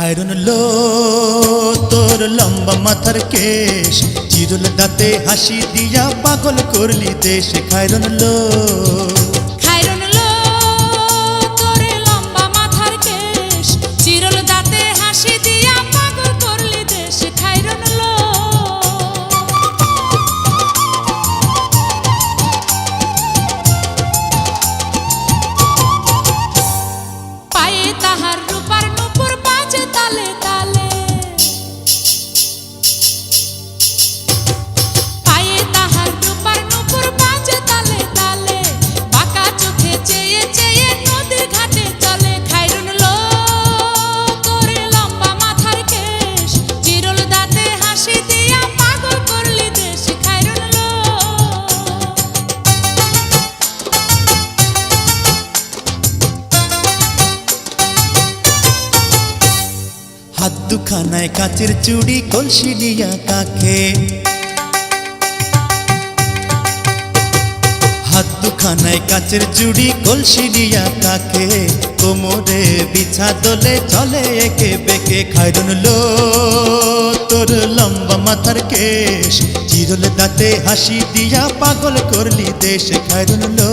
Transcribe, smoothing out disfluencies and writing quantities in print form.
খায়রুন লো তোর লম্বা মাথার কেশ, চিরুল দাঁতে হাসি দিয়া পাগল করলি দেশ। খায়রুন লো খায়রুন লো তোর লম্বা মাথার কেশ, চিরল দাঁতে হাসি দিয়া পাগল করলি দেশ। খায়রুন লো পায়ে তাহার রূপার নূপুর বাজে তালে তালে, পায়ে তাহার রূপার নূপুর বাজে তালে তালে, বাঁকা চোখে চেয়ে চেয়ে নদীর ঘাটে চলে। খায়রুন লো তোর লম্বা মাথার কেশ, চিরল দাঁতে হাসি দিয়া পাগল করলি দেশ। খায়রুন লো হাত দুখানায় কাচের চুড়ি, কলসি নিয়া কাখে, হাত দুখানায় কাচের চুড়ি, কলসি নিয়া কাখে, কোমরে বিছা দোলে চলে একে বেঁকে। খায়রুন লো তোর লম্বা মাথার কেশ, চিরল দাঁতে হাসি দিয়া পাগল করলি দেশ। খায়রুন লো